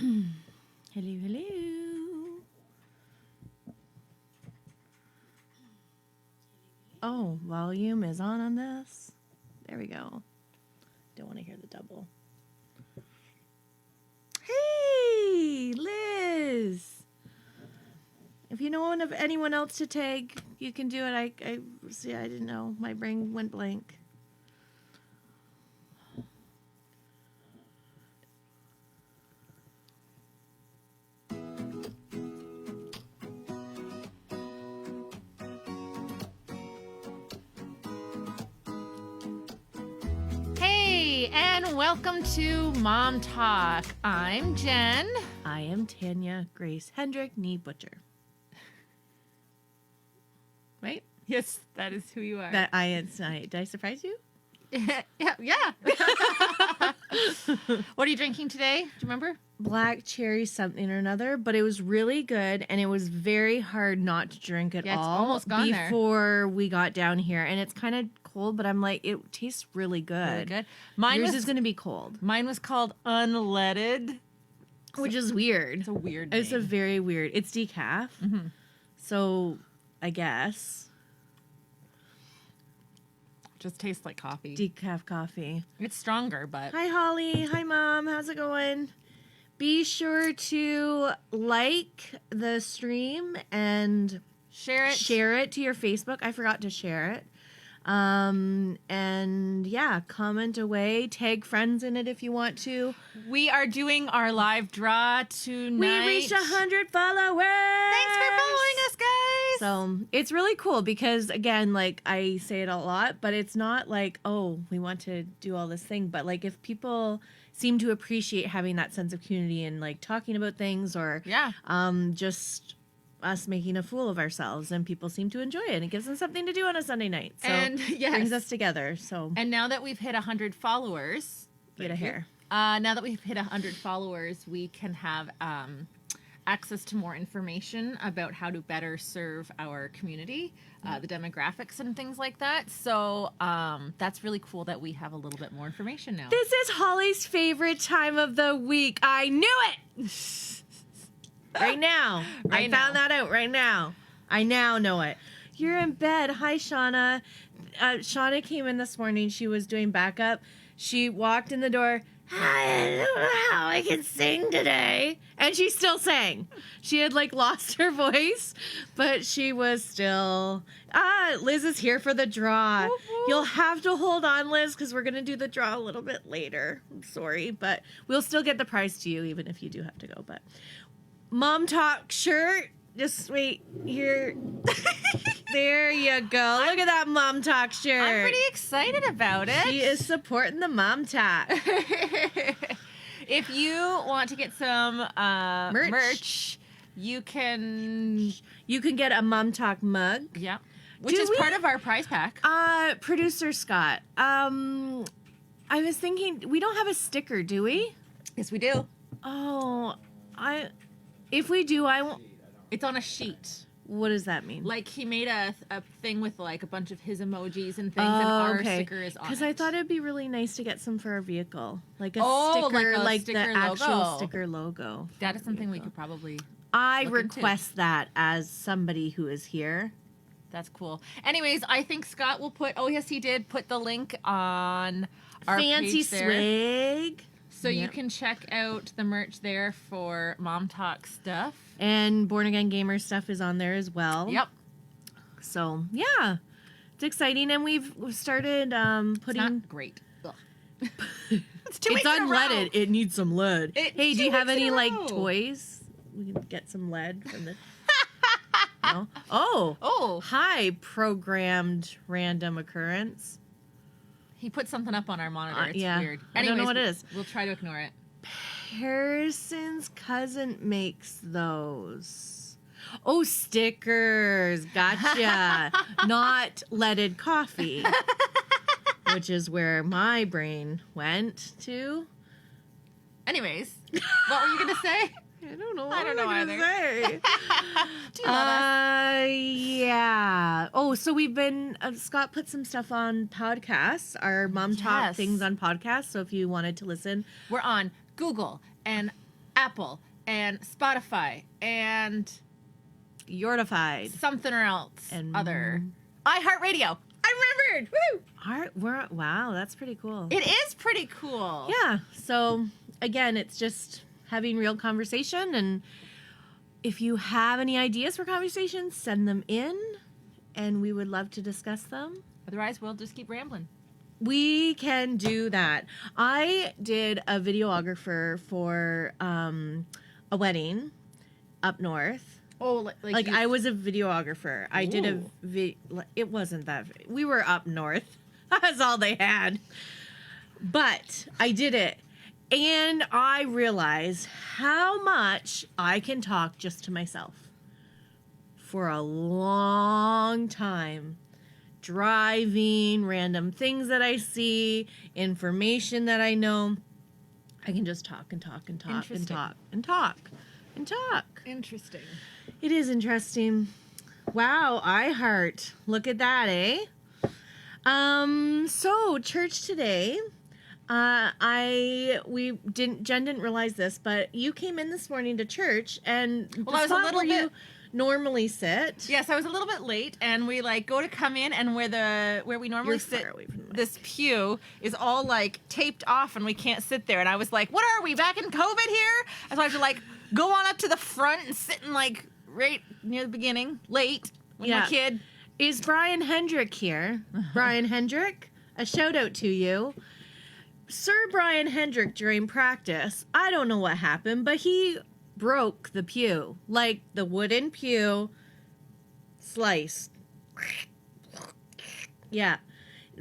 Hello, hello. Oh, volume is on this. There we go. Don't want to hear the double. Hey, Liz. If you know of anyone else to tag, you can do it. I see. I didn't know. My brain went blank. And welcome to Mom Talk. I'm Jen. I am Tanya Grace Hendrick, knee butcher. Right? Yes, that is who you are. That did I surprise you? yeah. What are you drinking today? Do you remember? Black cherry something or another, but it was really good, and it was very hard not to drink at all. It's almost gone before we got down here, and it's kind of cold, but I'm like, it tastes really good. Really good. Yours is going to be cold. Mine was called unleaded, which is weird. It's a weird name. It's a very weird. It's decaf, so I guess just tastes like coffee. Decaf coffee. It's stronger, but hi Holly. Hi Mom. How's it going? Be sure to like the stream and share it to your Facebook. I forgot to share it. And yeah, comment away, tag friends in it if you want to. We are doing our live draw tonight. We reached 100 followers. Thanks for following us, guys. So it's really cool because, again, like I say it a lot, but it's not like, oh, we want to do all this thing. But like if people seem to appreciate having that sense of community and like talking about things or just us making a fool of ourselves, and people seem to enjoy it. It gives them something to do on a Sunday night. So and brings us together. So and now that we've hit 100 followers, get a hair. Now that we've hit 100 followers, we can have access to more information about how to better serve our community, the demographics and things like that. So that's really cool that we have a little bit more information now. This is Holly's favorite time of the week. I knew it. Right now. I found that out right now. I now know it. You're in bed. Hi, Shauna. Shauna came in this morning. She was doing backup. She walked in the door. I don't know how I can sing today. And she still sang. She had like lost her voice, but she was still. Liz is here for the draw. Woo-hoo. You'll have to hold on, Liz, because we're going to do the draw a little bit later. I'm sorry, but we'll still get the prize to you, even if you do have to go. But Mom Talk shirt. Just wait here. There you go. Look at that Mom Talk shirt. I'm pretty excited about it. She is supporting the Mom Talk. If you want to get some merch, you can get a Mom Talk mug. Yeah. Which is part of our prize pack. Producer Scott. I was thinking, we don't have a sticker, do we? Yes, we do. Oh, if we do, I won't. It's on a sheet. What does that mean? Like he made a thing with like a bunch of his emojis and things, and our sticker is on it. Because I thought it'd be really nice to get some for our vehicle, like a sticker, like the actual sticker logo. That is something we could probably. I request that as somebody who is here. That's cool. Anyways, I think Scott will put. Oh yes, he did put the link on our fancy page there. swag. So you can check out the merch there for Mom Talk stuff. And Born Again Gamer stuff is on there as well. Yep. So, yeah. It's exciting. And we've started putting... It's not great. It's unleaded. It needs some lead. Hey, do you have any, like, toys? We can get some lead from the... No? Oh. Hi, programmed random occurrence. He put something up on our monitor. It's weird. Anyways, I don't know what it is. We'll try to ignore it. Harrison's cousin makes those. Oh, stickers. Gotcha. Not leaded coffee, which is where my brain went to. Anyways, what were you going to say? I don't know. I don't know either. Say. Do you love us? Yeah. Oh, so we've been Scott put some stuff on podcasts, our Mom Talk things on podcasts. So if you wanted to listen, we're on Google and Apple and Spotify and Yortified. something or else. And other. iHeartRadio. I remembered. Woo! Wow, that's pretty cool. It is pretty cool. Yeah. So again, it's just having real conversation, and if you have any ideas for conversations, send them in, and we would love to discuss them. Otherwise, we'll just keep rambling. We can do that. I did a videographer for a wedding up north. Oh, Like I was a videographer. I did it wasn't that, we were up north. That's all they had. But I did it. And I realized how much I can talk just to myself for a long time. Driving, random things that I see, information that I know. I can just talk and talk and talk and talk and talk and talk. Interesting. It is interesting. Wow, iHeart. Look at that, eh? So church today. Jen didn't realize this, but you came in this morning to church, and well, I was a little bit. You normally sit. Yes, I was a little bit late, and we go to come in, and where we normally sit, this pew is all taped off, and we can't sit there. And I was like, "What are we back in COVID here?" And so I have to go on up to the front and sit in right near the beginning, late with my kid. Is Brian Hendrick here? Brian Hendrick, a shout out to you. Sir Brian Hendrick during practice, I don't know what happened, but he broke the pew. The wooden pew sliced. Yeah.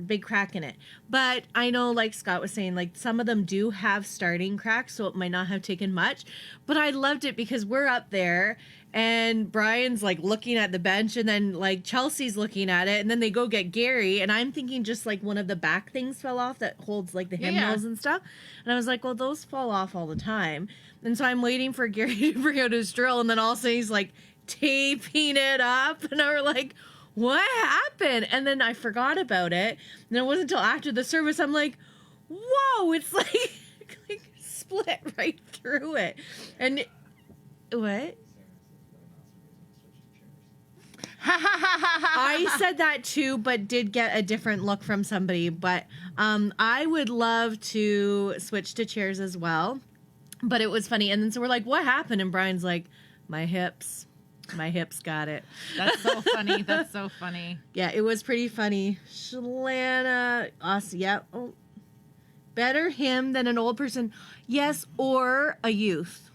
Big crack in it. But I know, Scott was saying, some of them do have starting cracks, so it might not have taken much. But I loved it because we're up there, and Brian's, looking at the bench, and then, Chelsea's looking at it, and then they go get Gary, and I'm thinking just, one of the back things fell off that holds, the hymnals and stuff. And I was like, well, those fall off all the time. And so I'm waiting for Gary to bring out his drill, and then all of a sudden he's, taping it up, and we're like, what happened? And then I forgot about it. And it wasn't until after the service I'm like, whoa, it's split right through it. And what? I said that too, but did get a different look from somebody. But I would love to switch to chairs as well. But it was funny. And then so we're like, what happened? And Brian's like, my hips got it. That's so funny. That's so funny. Yeah, it was pretty funny. Shalana, us, yeah. Oh, better him than an old person. Yes, or a youth.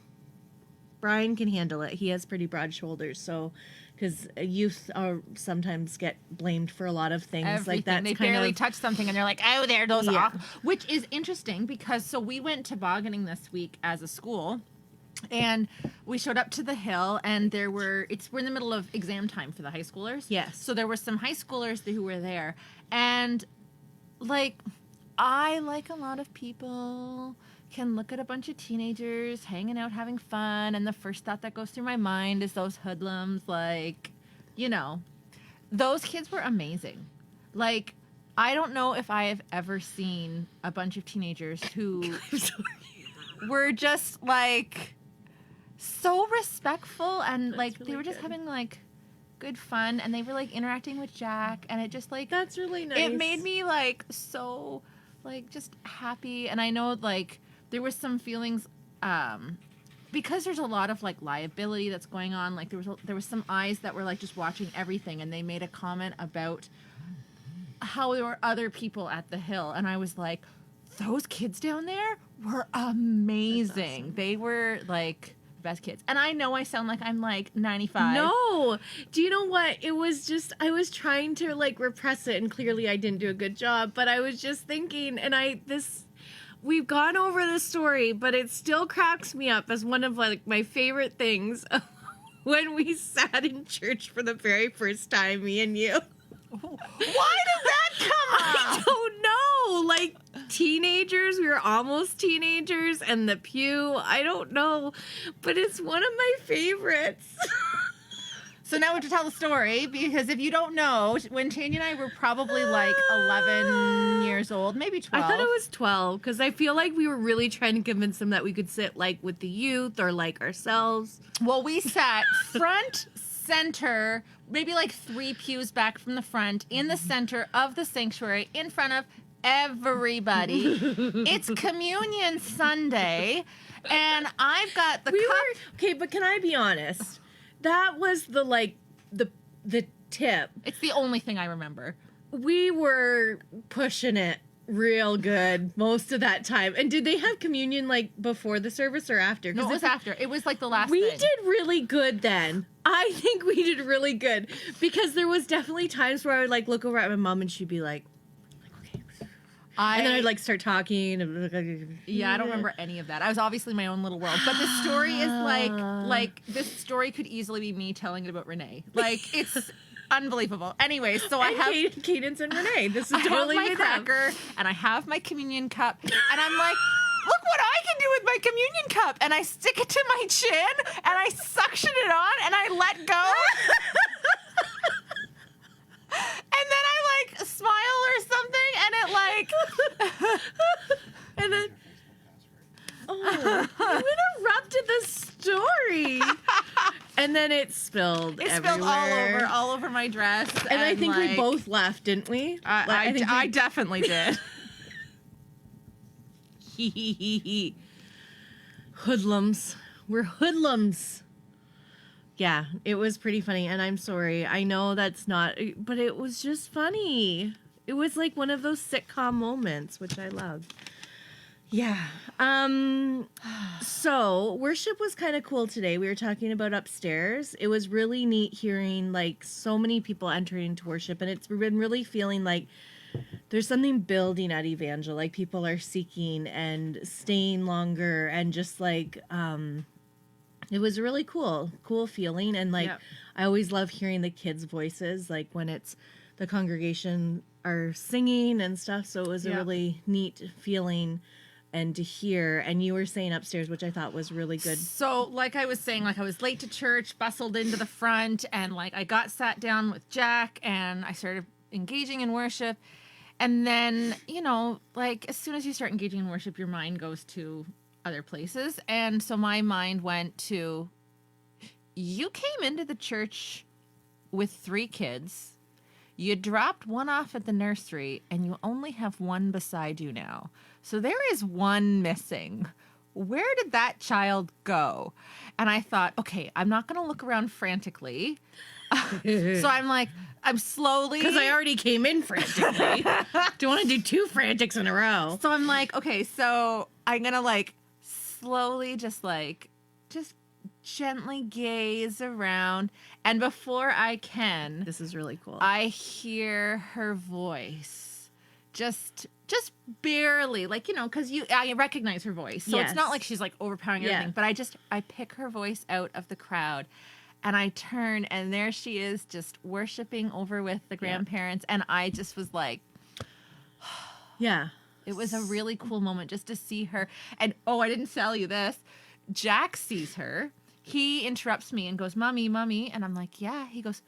Brian can handle it. He has pretty broad shoulders, so because youth sometimes get blamed for a lot of things. Everything. They barely touch something and they're like, oh, there goes off. Which is interesting because we went tobogganing this week as a school. And we showed up to the hill, and we're in the middle of exam time for the high schoolers. Yes. So there were some high schoolers who were there, and I, like a lot of people, can look at a bunch of teenagers hanging out, having fun, and the first thought that goes through my mind is those hoodlums. Those kids were amazing. I don't know if I have ever seen a bunch of teenagers who were just so respectful, and really they were just having good fun, and they were interacting with Jack, and it just that's really nice. It made me so just happy. And I know there was some feelings because there's a lot of liability that's going on. There was some eyes that were just watching everything, and they made a comment about how there were other people at the hill, and I was like, those kids down there were amazing. Awesome. They were best kids. And I know I sound like I'm 95. No. Do you know what? It was just, I was trying to repress it, and clearly I didn't do a good job, but I was just thinking, and we've gone over this story, but it still cracks me up as one of my favorite things when we sat in church for the very first time, me and you. Why did that come up? I don't know. Teenagers, we were almost teenagers, and the pew, I don't know, but it's one of my favorites. So now we have to tell the story, because if you don't know, when Tanya and I were probably 11 years years old, maybe 12. I thought it was 12 because I feel like we were really trying to convince them that we could sit like with the youth or like ourselves. Well, we sat front, center, maybe like 3 pews back from the front, in the center of the sanctuary, in front of everybody. It's Communion Sunday, and I've got the cup. Okay, but can I be honest? That was the tip. It's the only thing I remember. We were pushing it real good most of that time. And did they have communion like before the service or after? No, it was after. It was like the last We thing. did really good then. I think we did really good because there was definitely times where I would like look over at my mom and she'd be like okay. And then I'd like start talking. Yeah, I don't remember any of that. I was obviously in my own little world. But this story is like this story could easily be me telling it about Renee. Like, it's unbelievable. Anyway, so I have Cadence and Renee. This is I totally have my cracker and I have my communion cup and I'm like, look what I can do with my communion cup. And I stick it to my chin and I suction it on and I let go. And then I like smile or something and it like and then you interrupted the story. And then it spilled everywhere. spilled all over my dress. And I think we both left, didn't we? I definitely did. Hoodlums. We're hoodlums. Yeah, it was pretty funny, and I'm sorry. I know that's not, but it was just funny. It was like one of those sitcom moments, which I love. Yeah. So worship was kind of cool today. We were talking about upstairs. It was really neat hearing like so many people entering into worship, and it's been really feeling like there's something building at Evangel. Like people are seeking and staying longer, and just like it was really cool feeling. And like I always love hearing the kids' voices, like when it's the congregation are singing and stuff. So it was a really neat feeling. And to hear, and you were saying upstairs, which I thought was really good. So, like I was saying, like I was late to church, bustled into the front, and like I got sat down with Jack, and I started engaging in worship. And then, you know, like as soon as you start engaging in worship, your mind goes to other places. And so my mind went to, you came into the church with 3 kids. You dropped one off at the nursery, and you only have one beside you now. So there is one missing. Where did that child go? And I thought, okay, I'm not going to look around frantically. So I'm like, I'm slowly... Because I already came in frantically. Do you want to do 2 frantics in a row? So I'm like, okay, so I'm going to like slowly just gently gaze around. And before I can... This is really cool. I hear her voice. Just barely, like, you know, because I recognize her voice. So It's not like she's like overpowering everything, but I pick her voice out of the crowd and I turn and there she is just worshiping over with the grandparents. And I just was like, it was a really cool moment just to see her. And I didn't tell you this. Jack sees her. He interrupts me and goes, Mommy. And I'm like, yeah. He goes,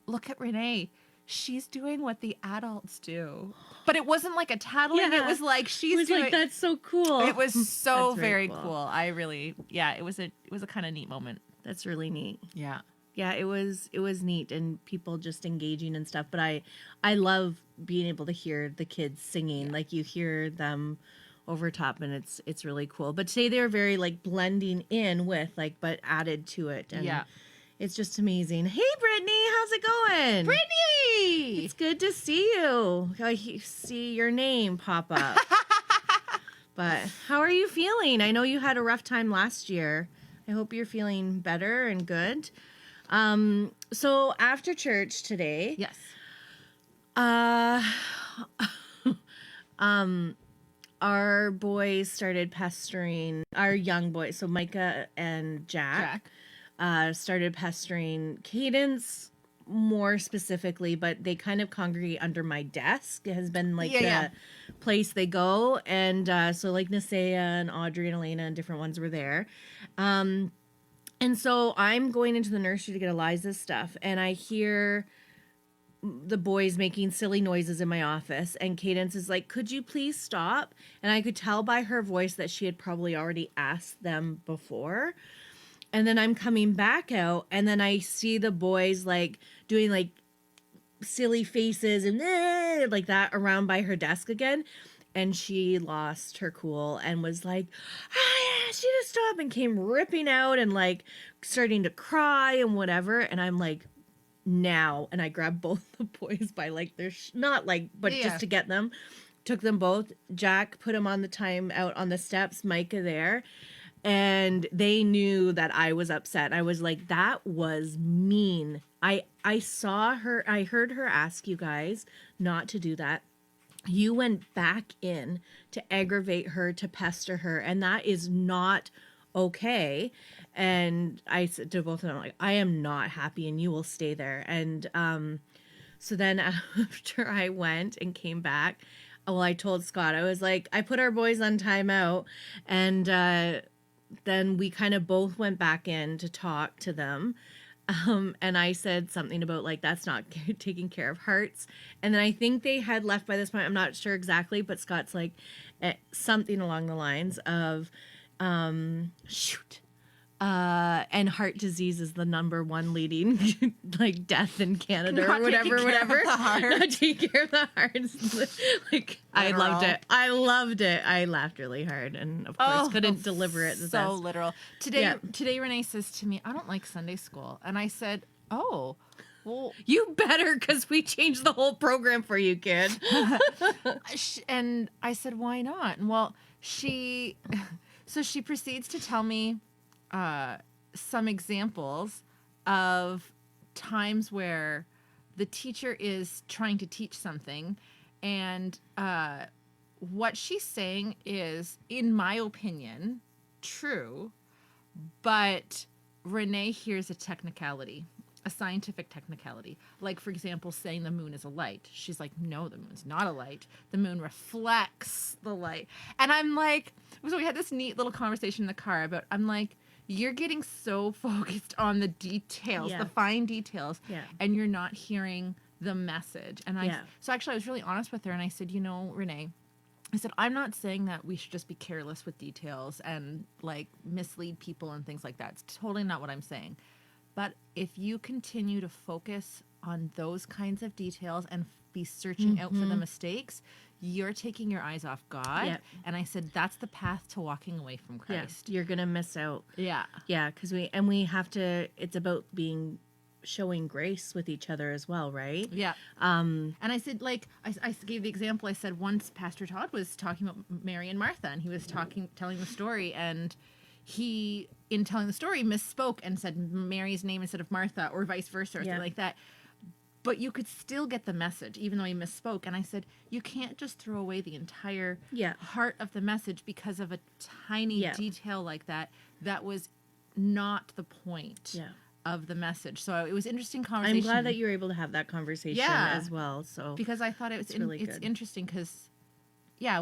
look at Renee. She's doing what the adults do. But it wasn't like a tattling. It was like like, that's so cool. It was so very cool. I really, it was a kind of neat moment. That's really neat. Yeah. Yeah, it was neat, and people just engaging and stuff. But I love being able to hear the kids singing. Like you hear them over top, and it's really cool. But today they're very like blending in with but added to it. And it's just amazing. Hey, Brittany, how's it going? Brittany! It's good to see you. I see your name pop up. But how are you feeling? I know you had a rough time last year. I hope you're feeling better and good. So after church today... Yes. Our boys started pestering... Our young boys, so Micah and Jack. Started pestering Cadence more specifically, but they kind of congregate under my desk. It has been the place they go. And so like Nisea and Audrey and Elena and different ones were there. And so I'm going into the nursery to get Eliza's stuff, and I hear the boys making silly noises in my office, and Cadence is like, could you please stop? And I could tell by her voice that she had probably already asked them before. And then I'm coming back out, and then I see the boys like doing like silly faces and like that around by her desk again. And she lost her cool and was like, I asked you to stop, and came ripping out and like starting to cry and whatever. And I'm like, now. And I grabbed both the boys by like their, not like, but just to get them. Took them both. Jack put him on the time out on the steps, Micah there. And they knew that I was upset. I was like, that was mean. I saw her, I heard her ask you guys not to do that. You went back in to aggravate her, to pester her, and that is not okay. And I said to both of them, like, I am not happy, and you will stay there. And so then after I went and came back, well, I told Scott, I was like, I put our boys on timeout, and then we kind of both went back in to talk to them. And I said something about like, that's not taking care of hearts. And then I think they had left by this point. I'm not sure exactly, but Scott's like something along the lines of, and heart disease is the number one leading like death in Canada or whatever. Not taking care of the heart. Like, I loved it. I laughed really hard, and of course couldn't deliver it. So literal. Today Renee says to me, I don't like Sunday school. And I said, oh, well, you better, because we changed the whole program for you, kid. And I said, why not? And well, she proceeds to tell me some examples of times where the teacher is trying to teach something, and what she's saying is, in my opinion, true, but Renee hears a technicality, a scientific technicality. Like, for example, saying the moon is a light. She's like, no, the moon's not a light. The moon reflects the light. And I'm like, so we had this neat little conversation in the car about, I'm like, you're getting so focused on the details, the fine details, and you're not hearing the message. And so actually I was really honest with her, and I said, you know, Renee, I said, I'm not saying that we should just be careless with details and like mislead people and things like that. It's totally not what I'm saying. But if you continue to focus on those kinds of details and be searching out for the mistakes, you're taking your eyes off God. Yep. And I said, that's the path to walking away from Christ. Yeah, you're going to miss out. Yeah. Yeah, because we have to, it's about showing grace with each other as well, right? Yeah. And I said, like, I gave the example. I said once Pastor Todd was talking about Mary and Martha, and he was telling the story, and he, in telling the story, misspoke and said Mary's name instead of Martha, or vice versa, or something like that. But you could still get the message, even though he misspoke. And I said, you can't just throw away the entire heart of the message because of a tiny detail like that. That was not the point of the message. So it was interesting conversation. I'm glad that you were able to have that conversation as well. So because I thought it's interesting because,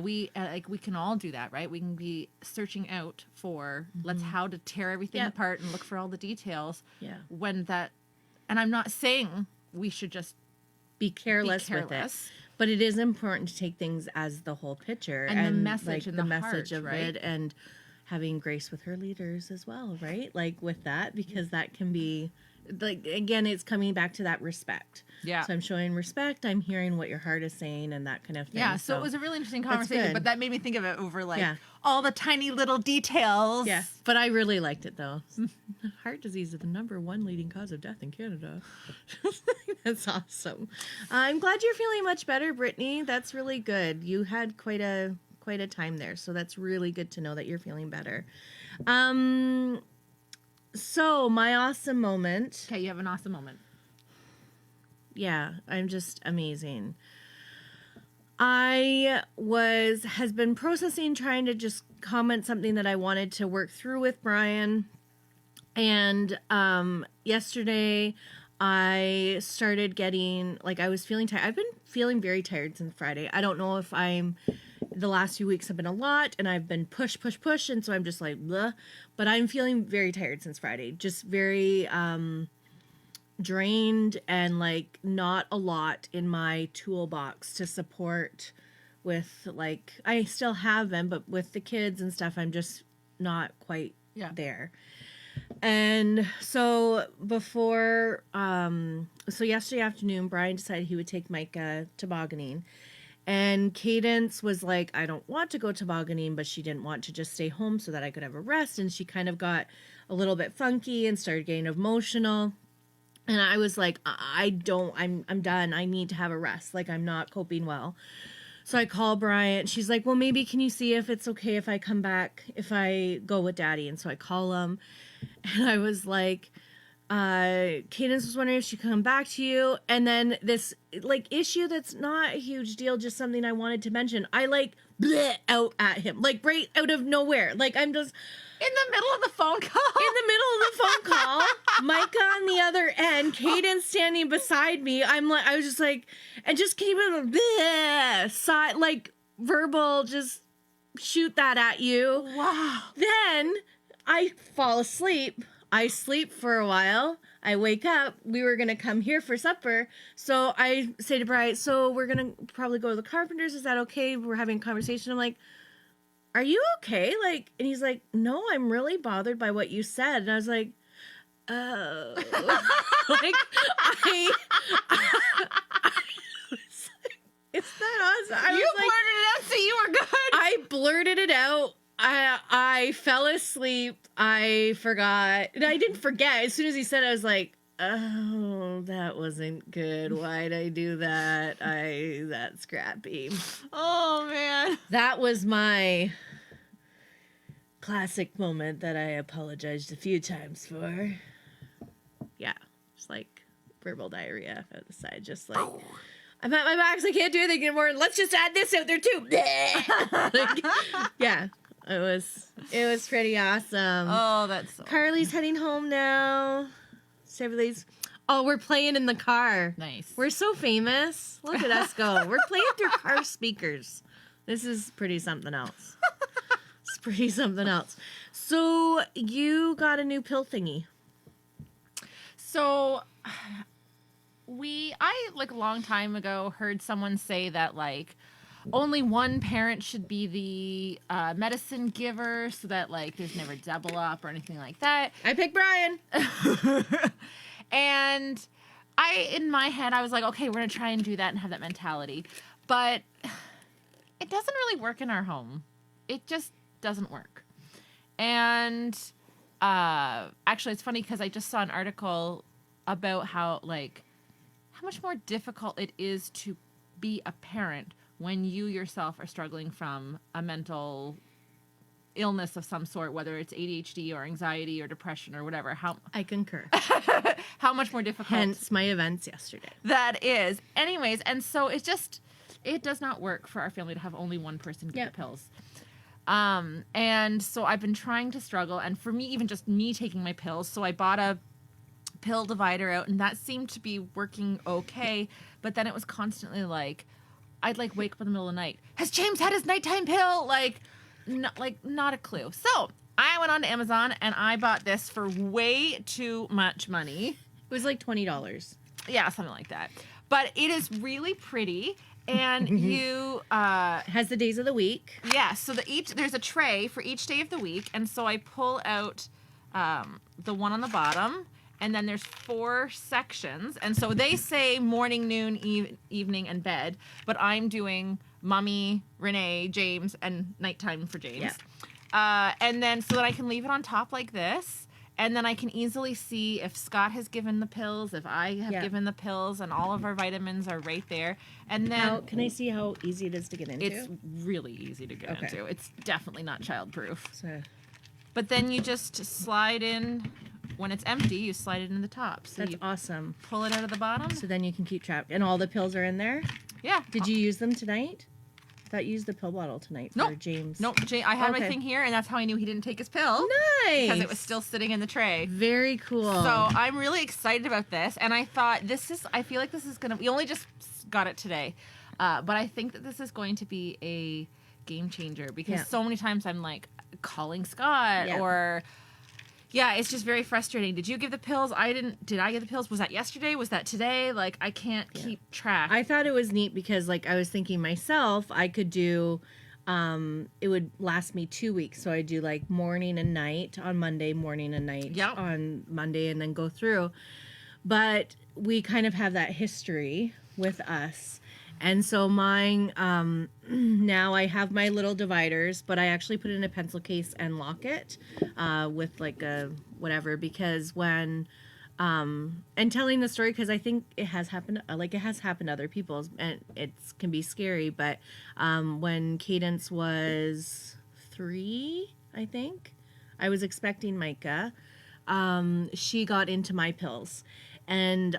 we we can all do that, right? We can be searching out for how to tear everything apart and look for all the details. Yeah. And I'm not saying we should just be careless with it, but it is important to take things as the whole picture and the message, like, the message heart, of right? it, and having grace with her leaders as well, right? Like with that, because that can be like, again, it's coming back to that respect. Yeah. So I'm showing respect. I'm hearing what your heart is saying and that kind of thing. Yeah. So it was a really interesting conversation, but that made me think of it over all the tiny little details. Yeah. But I really liked it though. Heart disease is the number one leading cause of death in Canada. That's awesome. I'm glad you're feeling much better, Brittany. That's really good. You had quite a time there. So that's really good to know that you're feeling better. So my awesome moment. Okay, you have an awesome moment. Yeah, I'm just amazing. Has been processing, trying to just comment something that I wanted to work through with Brian. And yesterday I started getting, I was feeling tired. I've been feeling very tired since Friday. I don't know if the last few weeks have been a lot, and I've been push, and so I'm just like, bleh. But I'm feeling very tired since Friday. Just very, drained and like not a lot in my toolbox to support with like I still have them, but with the kids and stuff I'm just not quite there. And so before so yesterday afternoon Brian decided he would take Micah tobogganing, and Cadence was like, I don't want to go tobogganing, but she didn't want to just stay home so that I could have a rest, and she kind of got a little bit funky and started getting emotional. And I was like, I'm done. I need to have a rest. Like, I'm not coping well. So I call Brian. She's like, well, maybe can you see if it's okay if I come back, if I go with Daddy? And so I call him. And I was like, Cadence was wondering if she could come back to you. And then this, like, issue that's not a huge deal, just something I wanted to mention. I, like, bleh out at him. Like, right out of nowhere. Like, I'm just... In the middle of the phone call? In the middle of the phone call, Micah on the other end, Cadence standing beside me. I was just like, and just keep it, side, like, verbal, just shoot that at you. Wow. Then I fall asleep. I sleep for a while. I wake up. We were going to come here for supper. So I say to Brian, so we're going to probably go to the Carpenters. Is that okay? We're having a conversation. I'm like, are you okay? Like, and he's like, no, I'm really bothered by what you said. And I was like, oh, like, I was like, it's that awesome. You blurted it out, so you were good. I blurted it out. I fell asleep. I forgot. And I didn't forget. As soon as he said it, I was like, oh, that wasn't good. Why'd I do that? That's crappy. Oh, man. That was my classic moment that I apologized a few times for. Yeah, just like verbal diarrhea out the side. Just like, I'm at my max. I can't do anything anymore. Let's just add this out there too. Like, yeah, it was pretty awesome. Oh, that's so Carly's heading home now. Everybody's... Oh, we're playing in the car. nice. We're so famous. Look at us go. We're playing through car speakers. This is pretty something else. It's pretty something else. So you got a new pill thingy. So I like a long time ago heard someone say that like only one parent should be the medicine giver so that like there's never double up or anything like that. I picked Brian. And in my head, I was like, okay, we're going to try and do that and have that mentality. But it doesn't really work in our home. It just doesn't work. And actually, it's funny because I just saw an article about how much more difficult it is to be a parent when you yourself are struggling from a mental illness of some sort, whether it's ADHD or anxiety or depression or whatever. I concur. How much more difficult. Hence my events yesterday. That is. Anyways, and so it does not work for our family to have only one person get the pills. And so I've been trying to struggle, and for me, even just me taking my pills, so I bought a pill divider out, and that seemed to be working okay, but then it was constantly like, I'd like wake up in the middle of the night. Has James had his nighttime pill? Not a clue. So I went on to Amazon and I bought this for way too much money. It was like $20. Yeah, something like that. But it is really pretty, and you has the days of the week. Yeah, so there's a tray for each day of the week, and so I pull out the one on the bottom, and then there's 4 sections, and so they say morning, noon, evening, and bed, but I'm doing Mommy, Renee, James, and nighttime for James. Yeah. And then so that I can leave it on top like this, and then I can easily see if Scott has given the pills, if I have given the pills, and all of our vitamins are right there. And then can I see how easy it is to get into? It's really easy to get into. It's definitely not childproof. So. But then you just slide in. When it's empty, you slide it in the top. So that's awesome. Pull it out of the bottom. So then you can keep track. And all the pills are in there? Yeah. Did you use them tonight? I thought you used the pill bottle tonight for James. Nope. I had my thing here, and that's how I knew he didn't take his pill. Nice. Because it was still sitting in the tray. Very cool. So I'm really excited about this, and I thought I feel like this is going to, we only just got it today, but I think that this is going to be a game changer because so many times I'm like calling Scott or Yeah, it's just very frustrating. Did you give the pills? I didn't. Did I get the pills? Was that yesterday? Was that today? Like, I can't keep track. I thought it was neat because, like, I was thinking myself, I could do, it would last me 2 weeks. So I do like morning and night on Monday, morning and night on Monday, and then go through. But we kind of have that history with us. And so mine, now I have my little dividers, but I actually put it in a pencil case and lock it with like a whatever, because when, and telling the story, because I think it has happened, like it has happened to other people, and it can be scary, but when Cadence was 3, I think, I was expecting Micah, she got into my pills. And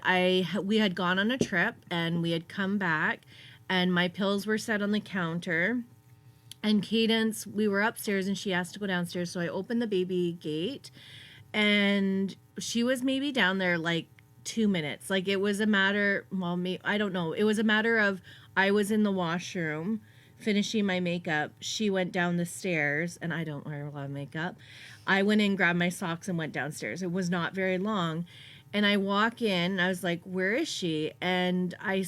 we had gone on a trip and we had come back and my pills were set on the counter, and Cadence, we were upstairs and she asked to go downstairs. So I opened the baby gate and she was maybe down there like 2 minutes. Like it was a matter, well, I don't know. It was a matter of, I was in the washroom finishing my makeup. She went down the stairs, and I don't wear a lot of makeup. I went in, grabbed my socks and went downstairs. It was not very long. And I walk in, I was like, where is she? And I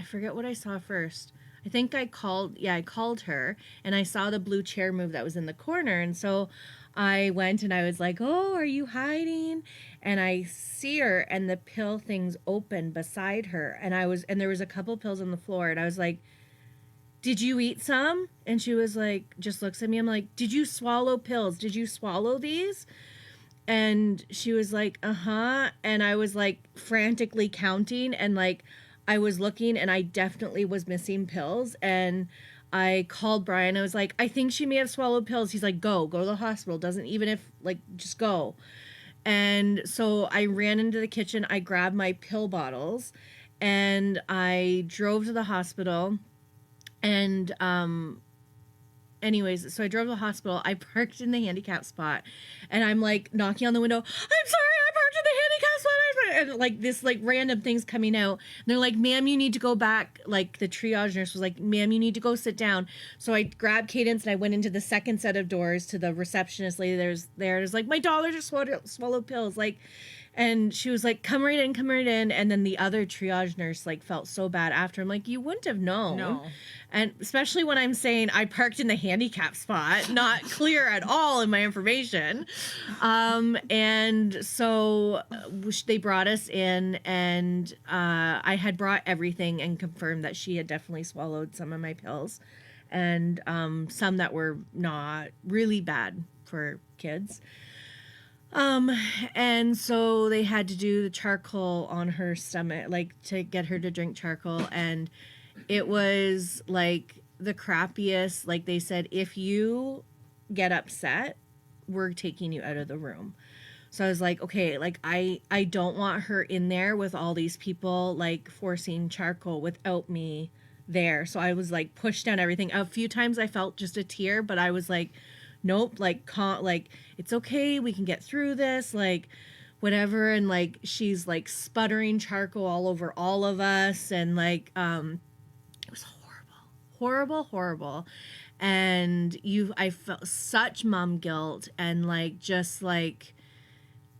forget what I saw first. I think I called her, and I saw the blue chair move that was in the corner. And so I went and I was like, oh, are you hiding? And I see her, and the pill thing's open beside her. And there was a couple pills on the floor, and I was like, did you eat some? And she was like, just looks at me. I'm like, did you swallow pills? Did you swallow these? And she was like, uh-huh. And I was like frantically counting, and like I was looking, and I definitely was missing pills. And I called Brian. I was like, I think she may have swallowed pills. He's like, go to the hospital. Doesn't even if like, just go. And so I ran into the kitchen. I grabbed my pill bottles and I drove to the hospital. And anyways, so I drove to the hospital. I parked in the handicap spot, and I'm like knocking on the window. I'm sorry, I parked in the handicap spot. And like this, like random things coming out. And they're like, ma'am, you need to go back. Like the triage nurse was like, ma'am, you need to go sit down. So I grabbed Cadence and I went into the second set of doors to the receptionist lady. There's like, my daughter just swallowed pills. Like, and she was like, come right in. And then the other triage nurse like felt so bad after. I'm like, you wouldn't have known. No. And especially when I'm saying I parked in the handicap spot, not clear at all in my information. And so they brought us in, and I had brought everything and confirmed that she had definitely swallowed some of my pills, and some that were not really bad for kids. And so they had to do the charcoal on her stomach, like to get her to drink charcoal. And it was like the crappiest. Like they said, if you get upset, we're taking you out of the room. So I was like, okay, like I don't want her in there with all these people like forcing charcoal without me there. So I was like pushed down everything. A few times I felt just a tear, but I was like, nope, like it's okay, we can get through this, like whatever. And like she's like sputtering charcoal all over all of us, and like it was horrible. And I felt such mom guilt and like just like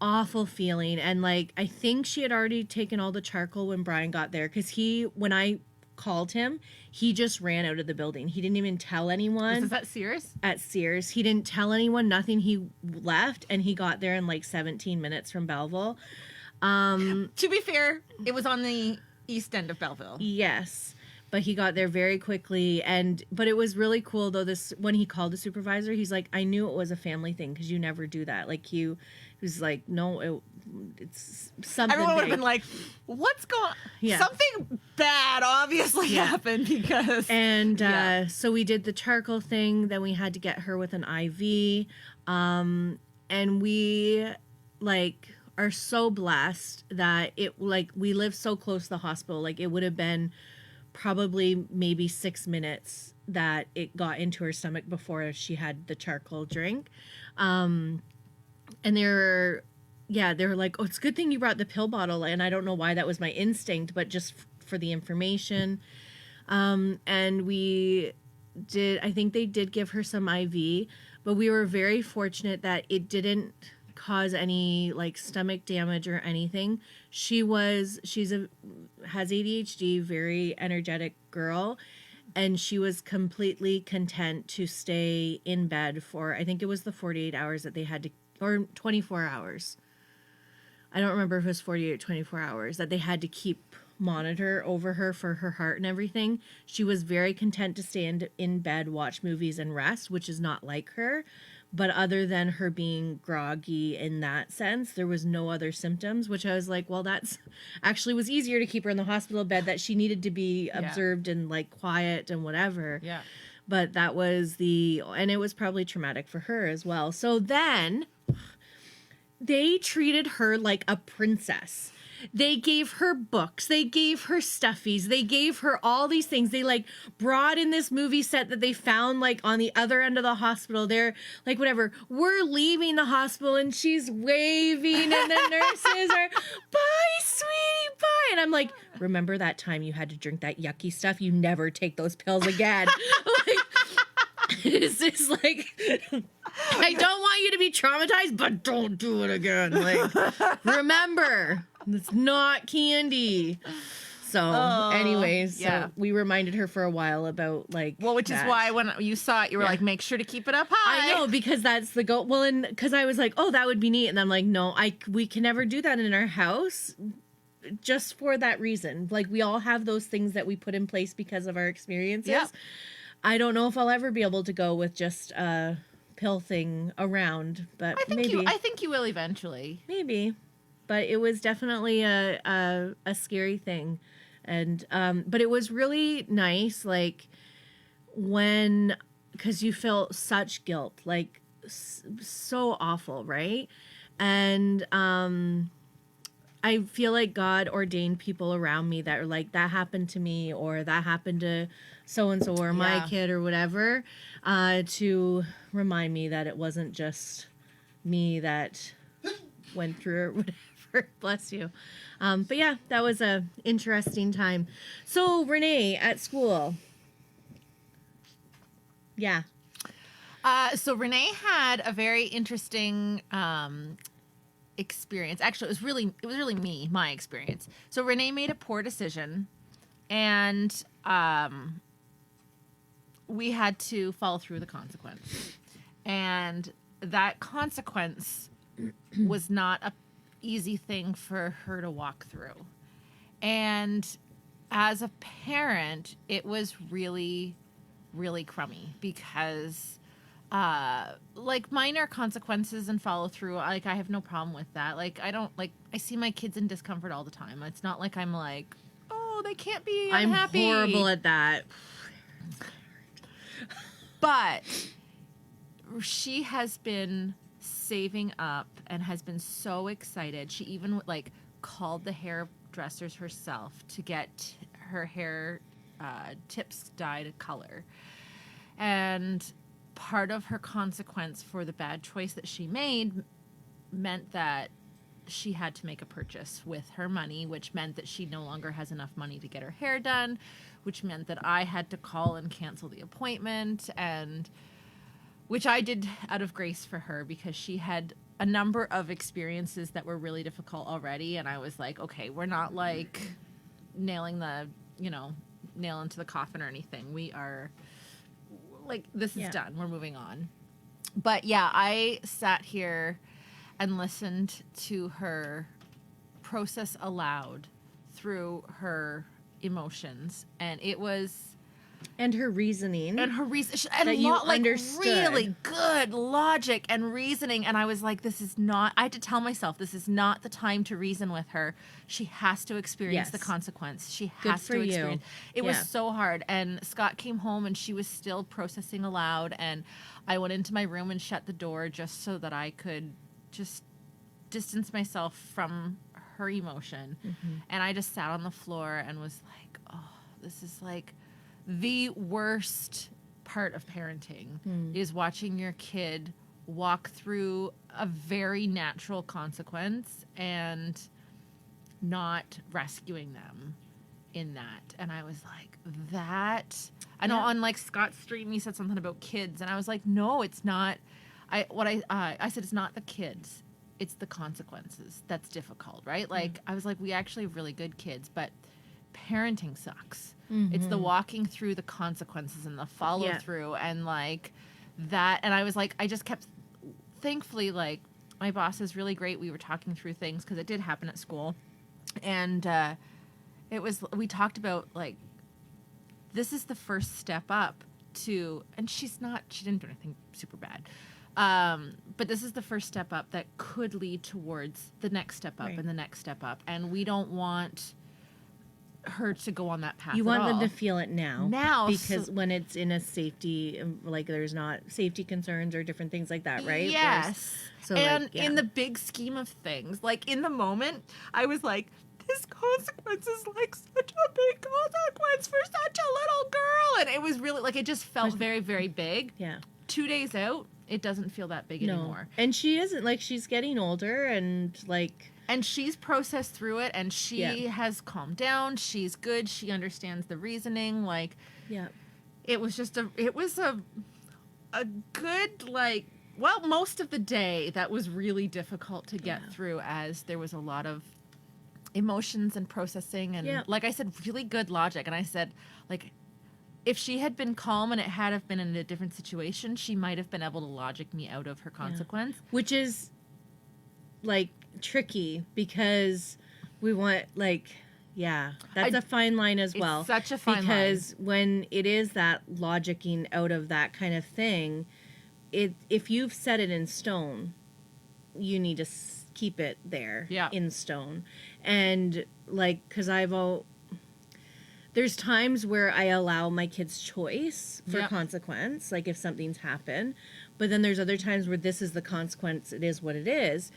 awful feeling. And like I think she had already taken all the charcoal when Brian got there, because when I called him, he just ran out of the building. He didn't even tell anyone. Is that Sears? At Sears. He didn't tell anyone, nothing. He left, and he got there in like 17 minutes from Belleville. To be fair, it was on the east end of Belleville. Yes. But he got there very quickly. But it was really cool though, when he called the supervisor, he's like, I knew it was a family thing, because you never do that. Like he was like, no, it's something. Everyone would have been like, what's going on? Yeah. Something bad obviously happened, because. And so we did the charcoal thing. Then we had to get her with an IV. And we like are so blessed that we live so close to the hospital. Like it would have been probably maybe 6 minutes that it got into her stomach before she had the charcoal drink. And they were like, oh, it's a good thing you brought the pill bottle. And I don't know why that was my instinct, but just for the information. And I think they did give her some IV, but we were very fortunate that it didn't cause any like stomach damage or anything. Has ADHD, very energetic girl, and she was completely content to stay in bed for, I think it was the 48 hours that they had to, or 24 hours. I don't remember if it was 48 or 24 hours that they had to keep monitor over her for her heart and everything. She was very content to stay in bed, watch movies, and rest, which is not like her. But other than her being groggy in that sense, there was no other symptoms, which I was like, well, that's actually was easier to keep her in the hospital bed, that she needed to be observed and like quiet and whatever. Yeah. But that was and it was probably traumatic for her as well. So then they treated her like a princess. They gave her books. They gave her stuffies. They gave her all these things. They like brought in this movie set that they found like on the other end of the hospital. They're like, whatever, we're leaving the hospital and she's waving and the nurses are, bye, sweetie, bye. And I'm like, remember that time you had to drink that yucky stuff? You never take those pills again. Like, it's just like, I don't want you to be traumatized, but don't do it again. Like, remember, it's not candy. So, anyways, so we reminded her for a while about like. Well, which is why when you saw it, you were like, make sure to keep it up high. I know, because that's the goal. Well, and because I was like, oh, that would be neat, and I'm like, no, we can never do that in our house. Just for that reason, like we all have those things that we put in place because of our experiences. Yep. I don't know if I'll ever be able to go with just a pill thing around, but maybe. I think you will eventually. Maybe, but it was definitely a scary thing, and but it was really nice, like because you feel such guilt, like so awful, right? And I feel like God ordained people around me that are like, that happened to me, or that happened to so-and-so, or my kid, or whatever, to remind me that it wasn't just me that went through it or whatever. Bless you. But yeah, that was a interesting time. So Renee, at school. Yeah. So Renee had a very interesting experience. Actually, it was really my experience. So Renee made a poor decision, and we had to follow through the consequence. And that consequence was not a easy thing for her to walk through. And as a parent, it was really, really crummy, because like minor consequences and follow through, like I have no problem with that. Like I see my kids in discomfort all the time. It's not like I'm like, oh, they can't be unhappy. I'm horrible at that. But she has been saving up and has been so excited. She even like called the hairdressers herself to get her hair tips dyed a color. And part of her consequence for the bad choice that she made meant that she had to make a purchase with her money, which meant that she no longer has enough money to get her hair done, which meant that I had to call and cancel the appointment, and which I did out of grace for her, because she had a number of experiences that were really difficult already. And I was like, okay, we're not like nailing the, nail into the coffin or anything. We are like, this is done. We're moving on. But yeah, I sat here and listened to her process aloud through her emotions, and it was, and her reasoning, and that you understood. Really good logic and reasoning. And I was like, this is not, I had to tell myself, this is not the time to reason with her. She has to experience the consequence. She has to experience. It was so hard. And Scott came home and she was still processing aloud, and I went into my room and shut the door just so that I could just distance myself from her emotion. Mm-hmm. And I just sat on the floor and was like, oh, this is like the worst part of parenting, is watching your kid walk through a very natural consequence and not rescuing them in that. And I was like, that, I know on like Scott's stream, he said something about kids, and I was like, no, it's not. I said, it's not the kids. it's the consequences that's difficult, right? Like I was like, we actually have really good kids, but parenting sucks. It's the walking through the consequences and the follow through and like that. And I was like, I just kept, thankfully, like my boss is really great. We were talking through things because it did happen at school. And we talked about like, this is the first step up to, and she didn't do anything super bad. But this is the first step up that could lead towards the next step up and the next step up. And we don't want her to go on that path. You want them to feel it now. Because so, when it's in a safety, like there's not safety concerns or different things like that, right? Yes. In the big scheme of things, like in the moment, I was like, this consequence is like such a big consequence for such a little girl. And it was really like, it just felt very, very big. Yeah. 2 days out, it doesn't feel that big anymore. And she isn't, like, she's getting older and like... And she's processed through it and she has calmed down. She's good. She understands the reasoning. Like, it was just a good, like, well, most of the day that was really difficult to get through as there was a lot of emotions and processing and like I said, really good logic. And I said, like, if she had been calm and it had have been in a different situation, she might have been able to logic me out of her consequence. Which is like tricky because we want like that's a fine line as well. It's such a fine line. Because when it is that logicking out of that kind of thing, if you've set it in stone, you need to keep it there in stone. And like, because there's times where I allow my kids choice for consequence, like if something's happened, but then there's other times where this is the consequence, it is what it is.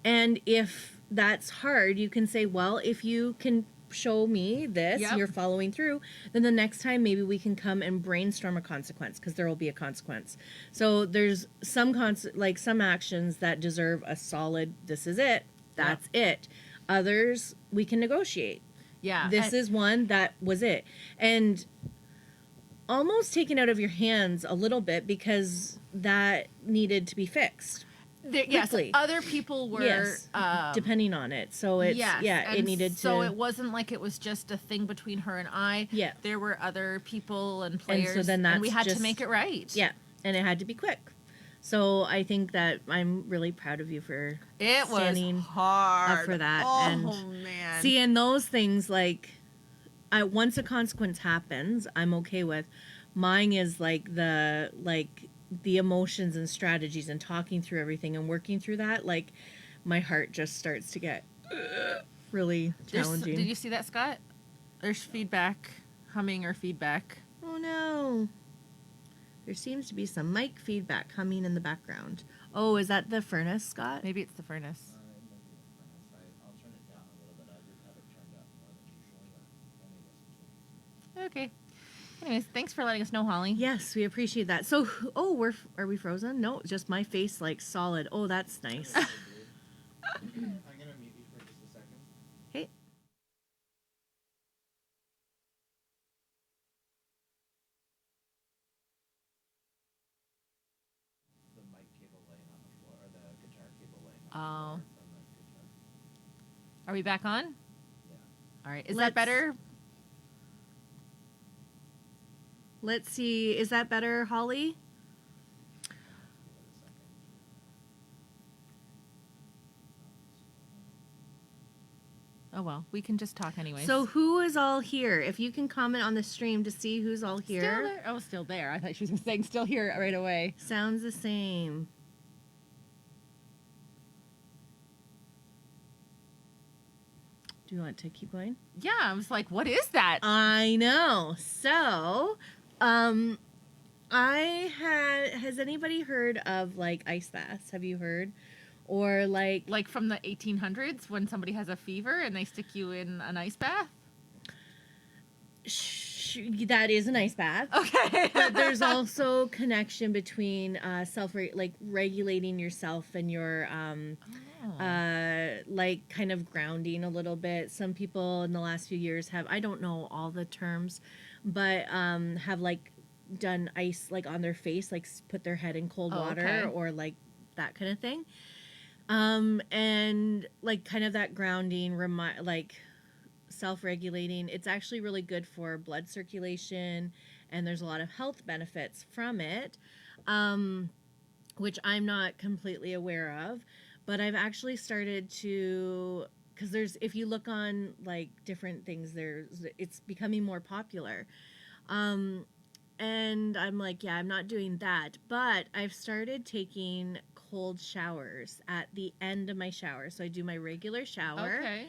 And if that's hard, you can say, well, if you can show me this, you're following through, then the next time maybe we can come and brainstorm a consequence, because there will be a consequence. So there's some some actions that deserve a solid, this is it, that's it. Others we can negotiate. This is one that was it. And almost taken out of your hands a little bit because that needed to be fixed. Yes, other people were depending on it. So it's it needed to. So it wasn't like it was just a thing between her and I. Yeah, there were other people and players, and so then and we had to make it right. Yeah, and it had to be quick. So I think that I'm really proud of you for standing hard up for that. Man, see, and those things like, once a consequence happens, I'm okay with. Mine is like the emotions and strategies and talking through everything and working through that. Like, my heart just starts to get really challenging. Did you see that, Scott? There's feedback, humming or feedback. Oh no. There seems to be some mic feedback humming in the background. Oh, is that the furnace, Scott? Maybe it's the furnace. I'll turn it down a little bit. I did have it turned up more than usual, but only listen to it. Okay. Anyways, thanks for letting us know, Holly. Yes, we appreciate that. So, are we frozen? No, just my face like solid. Oh, that's nice. I'm gonna mute you for just a second. Hey. The mic cable laying on the floor, or the guitar cable laying on the floor from the guitar. Are we back on? Yeah. All right. Is that better? Let's see. Is that better, Holly? Oh, well, we can just talk anyway. So who is all here? If you can comment on the stream to see who's all here. Still there? Oh, still there. I thought she was saying still here right away. Sounds the same. Do you want to keep going? Yeah, I was like, what is that? I know. So, has anybody heard of like ice baths? Have you heard? Or like from the 1800s when somebody has a fever and they stick you in an ice bath? That is an ice bath. Okay. But there's also connection between regulating yourself and your like kind of grounding a little bit. Some people in the last few years have, I don't know all the terms, but have like done ice like on their face, like put their head in cold water or like that kind of thing. And like kind of that grounding, like self-regulating. It's actually really good for blood circulation, and there's a lot of health benefits from it, which I'm not completely aware of. But I've actually started to, because there's, if you look on like different things, it's becoming more popular. And I'm like, yeah, I'm not doing that. But I've started taking cold showers at the end of my shower. So I do my regular shower. Okay.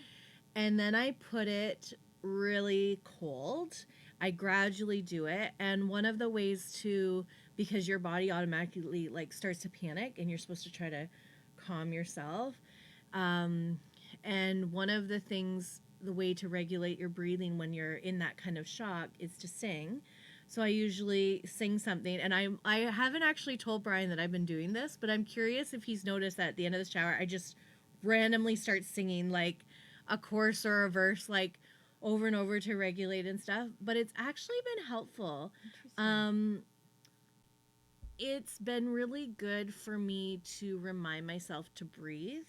And then I put it really cold. I gradually do it. And one of the ways to, because your body automatically like starts to panic and you're supposed to try to calm yourself. And one of the things, the way to regulate your breathing when you're in that kind of shock is to sing. So I usually sing something, and I haven't actually told Brian that I've been doing this, but I'm curious if he's noticed that at the end of the shower, I just randomly start singing like a chorus or a verse, like over and over to regulate and stuff. But it's actually been helpful. It's been really good for me to remind myself to breathe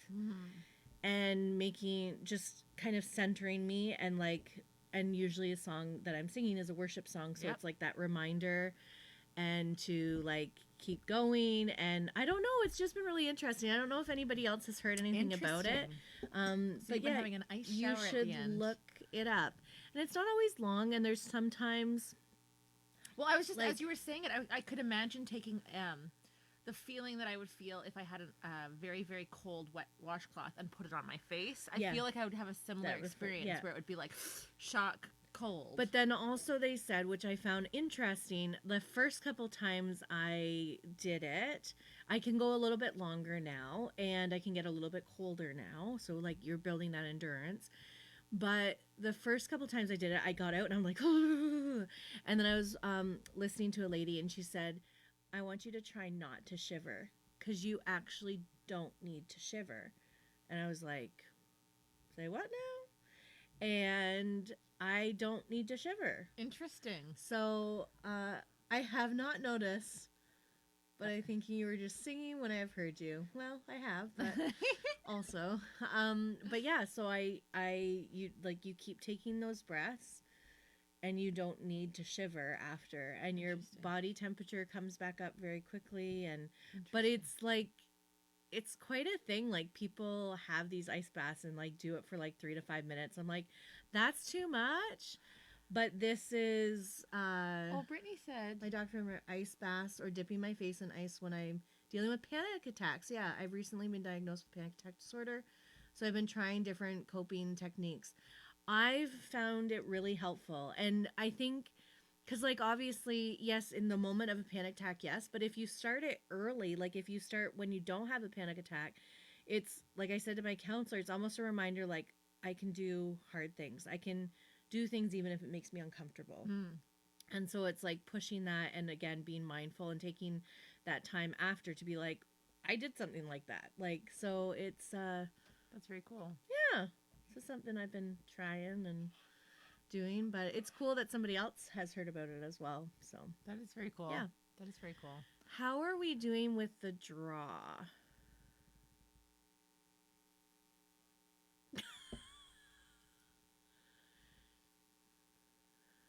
and making, just kind of centering me, and like, and usually a song that I'm singing is a worship song, so it's like that reminder and to like keep going. And I don't know, it's just been really interesting. I don't know if anybody else has heard anything about it. So but you've been having an ice shower you at should the end. look it up. And it's not always long, and there's sometimes, well, I was just, like, as you were saying it, I could imagine taking the feeling that I would feel if I had a very, very cold wet washcloth and put it on my face. I feel like I would have a similar experience where it would be like shock cold. But then also they said, which I found interesting, the first couple times I did it, I can go a little bit longer now, and I can get a little bit colder now. So like you're building that endurance. But the first couple times I did it, I got out and I'm like, and then I was listening to a lady, and she said, I want you to try not to shiver, because you actually don't need to shiver. And I was like, say what now? And I don't need to shiver. Interesting. So I have not noticed, but I think you were just singing when I've heard you. Well, I have, but also. But yeah, so you keep taking those breaths, and you don't need to shiver after, and your body temperature comes back up very quickly. And but it's like, it's quite a thing. Like, people have these ice baths and like do it for like 3 to 5 minutes. I'm like, that's too much. But this is Brittany said my doctor remember ice baths or dipping my face in ice when I'm dealing with panic attacks. Yeah, I've recently been diagnosed with panic attack disorder, so I've been trying different coping techniques. I've found it really helpful. And I think, because like obviously, yes, in the moment of a panic attack, yes, but if you start it early, like if you start when you don't have a panic attack, it's like I said to my counselor, it's almost a reminder, like, I can do hard things. I can do things even if it makes me uncomfortable. And so it's like pushing that, and again being mindful and taking that time after to be like, I did something like that. Like, so it's that's very cool. Yeah. This is something I've been trying and doing, but it's cool that somebody else has heard about it as well. So that is very cool. Yeah. That is very cool. How are we doing with the draw?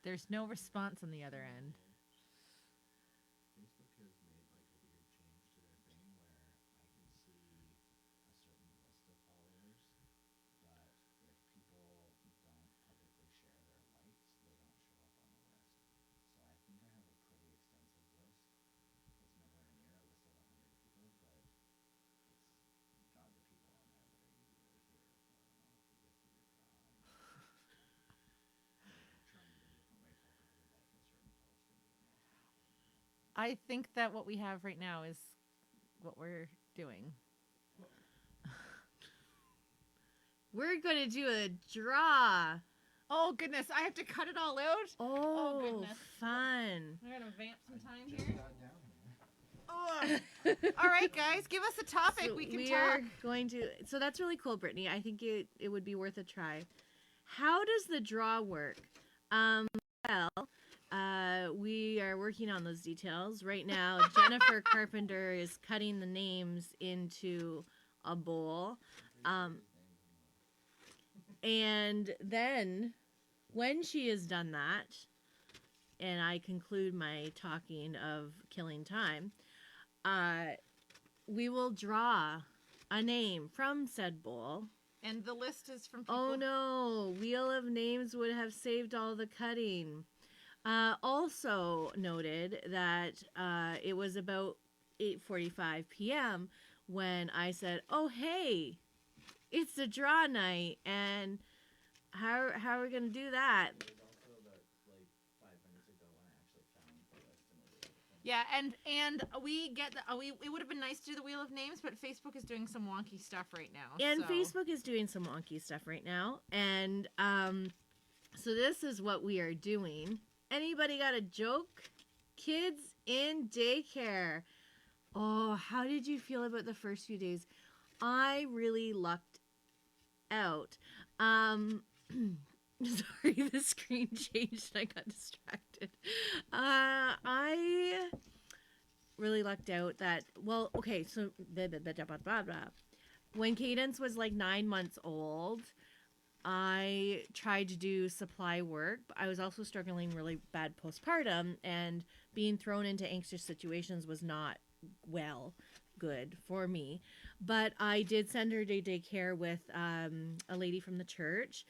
There's no response on the other end. Facebook has made like a weird change to their thing where I can see a certain list of followers, but if people don't publicly share their likes, they don't show up on the list. So I think I have a pretty extensive list. It's nowhere near a list of 100 people, but it's got the people on there that are usually here. So I don't know if we get through your draw. Trying a different way for people to like a certain post and do it more stuff. I think that what we have right now is what we're doing. We're going to do a draw. Oh, goodness. I have to cut it all out? Oh, goodness. Fun. I gotta vamp some time Just here. got down here. All right, guys. Give us a topic. So we can we talk. are going to. So that's really cool, Brittany. I think it would be worth a try. How does the draw work? We are working on those details right now. Jennifer Carpenter is cutting the names into a bowl. And then when she has done that, and I conclude my talking of killing time, we will draw a name from said bowl. And the list is from people. Oh no, Wheel of Names would have saved all the cutting. Also noted that it was about 8:45 p.m. when I said, "Oh hey, it's the draw night, and how are we gonna do that?" It was also about like 5 minutes ago when I actually found the list and was able to finish. Yeah, and we get it would have been nice to do the Wheel of Names, but Facebook is doing some wonky stuff right now. And so. Facebook is doing some wonky stuff right now, and so this is what we are doing. Anybody got a joke? Kids in daycare. Oh, how did you feel about the first few days? I really lucked out. Sorry, the screen changed and I got distracted. I really lucked out that, well, okay, so blah, blah, blah, blah, blah, blah. When Cadence was like 9 months old, I tried to do supply work, but I was also struggling really bad postpartum, and being thrown into anxious situations was not good for me. But I did send her to daycare with a lady from the church,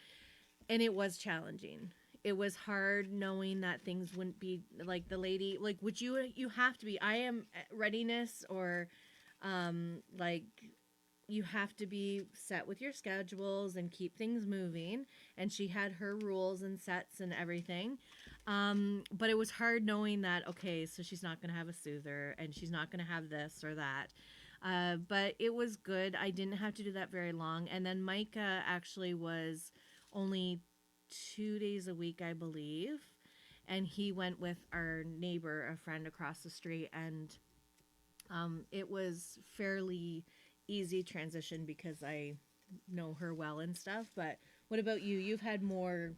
and it was challenging. It was hard knowing that things wouldn't be like the lady, like, would you have to be, I am readiness, or like, you have to be set with your schedules and keep things moving. And she had her rules and sets and everything. But it was hard knowing that, okay, so she's not going to have a soother and she's not going to have this or that. But it was good. I didn't have to do that very long. And then Micah actually was only 2 days a week, I believe. And he went with our neighbor, a friend across the street. And it was fairly easy transition because I know her well and stuff. But what about you? You've had more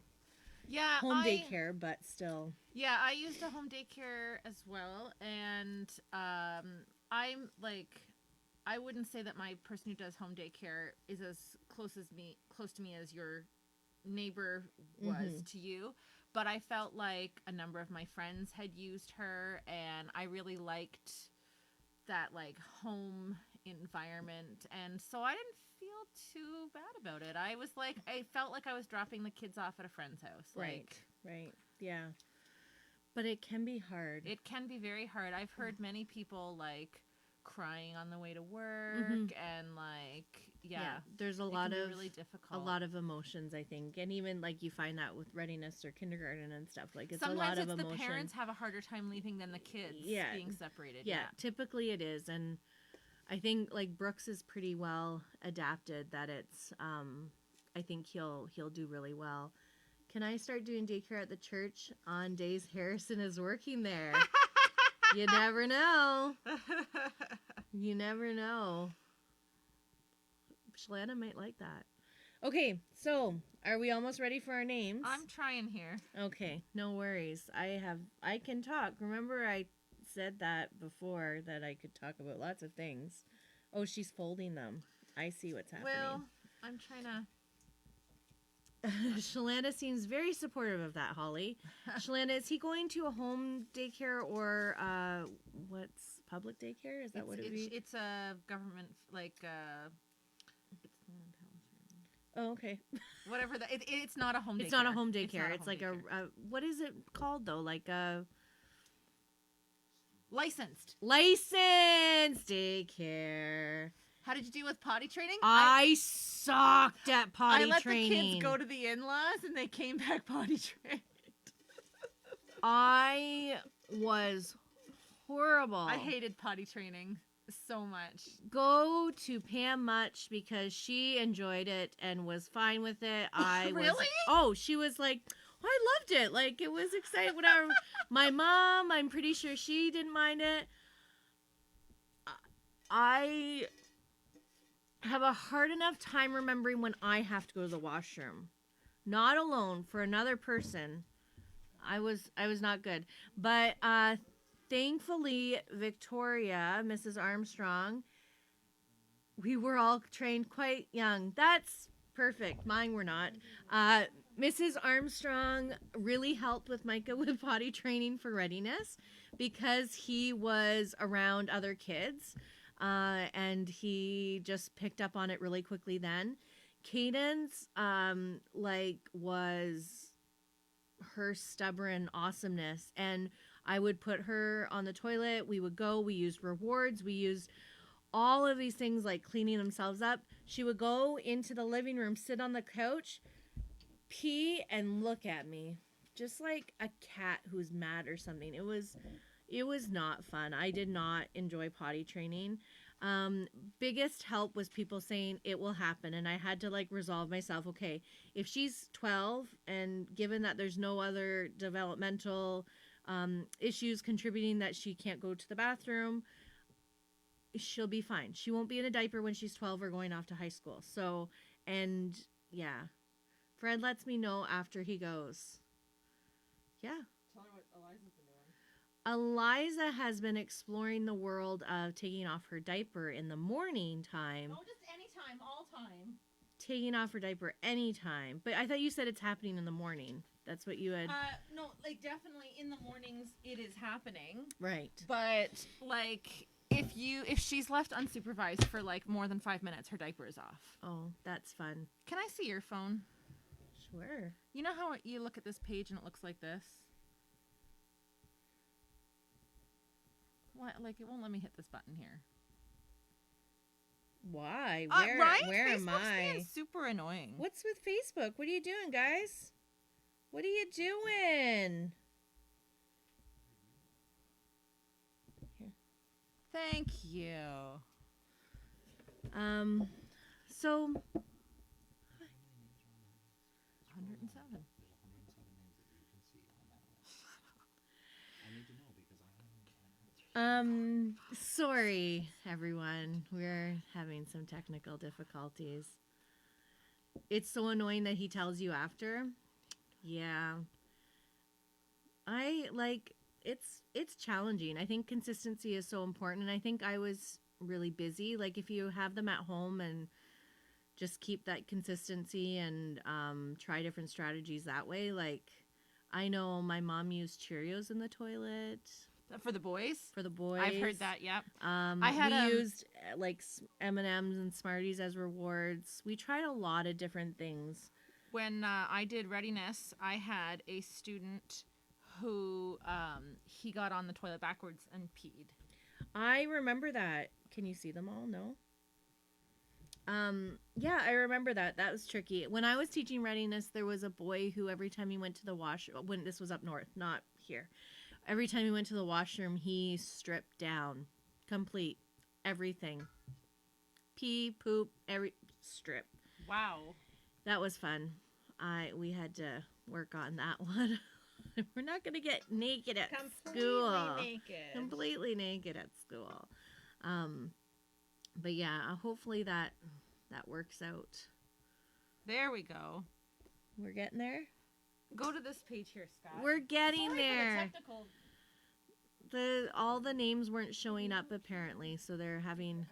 home daycare, but still. Yeah, I used a home daycare as well, and I'm like, I wouldn't say that my person who does home daycare is as close to me as your neighbor was to you, but I felt like a number of my friends had used her, and I really liked that like home environment, and so I didn't feel too bad about it. I was like, I felt like I was dropping the kids off at a friend's house. Right. Yeah. But it can be hard. It can be very hard. I've heard many people like crying on the way to work, and like, there's a lot of really difficult. A lot of emotions, I think, and even like you find that with readiness or kindergarten and stuff. Like it's sometimes a lot of it's emotion. The parents have a harder time leaving than the kids being separated. Yeah, typically it is, and I think like Brooks is pretty well adapted. That it's, I think he'll do really well. Can I start doing daycare at the church on days Harrison is working there? You never know. You never know. Shalana might like that. Okay, so are we almost ready for our names? I'm trying here. Okay, no worries. I can talk. Remember I said that before, that I could talk about lots of things. Oh, she's folding them. I see what's happening. Well, I'm trying to... Shalana seems very supportive of that, Holly. Shalana, is he going to a home daycare or what's public daycare? Is that what it is? It's a government, like, oh, okay. Whatever it's not a home daycare. It's not a home daycare. It's like a what is it called though? Like a licensed daycare. How did you do with potty training? I sucked at potty training. I let the kids go to the in-laws and they came back potty trained. I was horrible. I hated potty training so much. Go to Pam Much because she enjoyed it and was fine with it. She was like, oh, I loved it. Like, it was exciting. Whatever. My mom, I'm pretty sure she didn't mind it. I have a hard enough time remembering when I have to go to the washroom. Not alone, for another person. I was not good. But thankfully, Victoria, Mrs. Armstrong, we were all trained quite young. That's perfect. Mine were not. Mrs. Armstrong really helped with Micah with potty training for readiness because he was around other kids, and he just picked up on it really quickly then. Cadence, was her stubborn awesomeness, and I would put her on the toilet. We used rewards, we used all of these things like cleaning themselves up. She would go into the living room, sit on the couch, pee, and look at me just like a cat who's mad or something. It was not fun. I did not enjoy potty training. Biggest help was people saying it will happen, and I had to like resolve myself. Okay, if she's 12 and given that there's no other developmental issues contributing that she can't go to the bathroom, she'll be fine. She won't be in a diaper when she's 12 or going off to high school. So, and yeah, Fred lets me know after he goes. Yeah. Tell her what Eliza's been doing. Eliza has been exploring the world of taking off her diaper in the morning time. Oh, just anytime, all time. Taking off her diaper anytime. But I thought you said it's happening in the morning. That's what you had. No, like definitely in the mornings it is happening. Right. But like if she's left unsupervised for like more than 5 minutes, her diaper is off. Oh, that's fun. Can I see your phone? Sure. You know how you look at this page and it looks like this? What? Like it won't let me hit this button here. Why? Right? Where Facebook's am I? being super annoying. What's with Facebook? What are you doing, guys? What are you doing? Here. Thank you. So 107. There's 107 names that you can see on that list. I need to know because I haven't. sorry everyone. We're having some technical difficulties. It's so annoying that he tells you after. Yeah. It's challenging. I think consistency is so important, and I think I was really busy. Like if you have them at home and just keep that consistency and try different strategies that way. Like I know my mom used Cheerios in the toilet For the boys? for the boys. I've heard that, yep. We used like M&Ms and Smarties as rewards. We tried a lot of different things. When I did readiness, I had a student who he got on the toilet backwards and peed. I remember that. Can you see them all? No. Yeah, I remember that. That was tricky. When I was teaching readiness, there was a boy who every time he went to the washroom, when this was up north, not here, every time he went to the washroom, he stripped down. Complete. Everything. Pee, poop, strip. Wow. That was fun. We had to work on that one. We're not going to get naked at school. Completely naked at school. But yeah, hopefully that works out. There we go. We're getting there. Go to this page here, Scott. We're getting Sorry for the there. technical. All the names weren't showing up apparently, so they're having.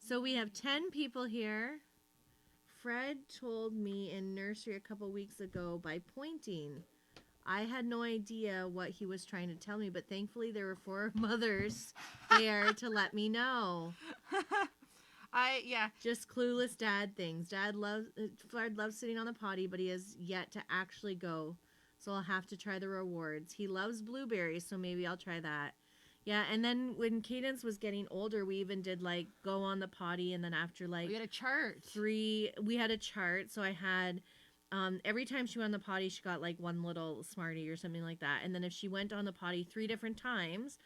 So we have 10 people here. Fred told me in nursery a couple weeks ago by pointing. I had no idea what he was trying to tell me, but thankfully there were 4 mothers there to let me know. Yeah. Just clueless dad things. Fred loves sitting on the potty, but he has yet to actually go. So I'll have to try the rewards. He loves blueberries, so maybe I'll try that. Yeah, and then when Cadence was getting older, we even did like go on the potty, and then after like We had a chart. 3, we had a chart. So I had every time she went on the potty, she got like one little Smartie or something like that. And then if she went on the potty 3 different times,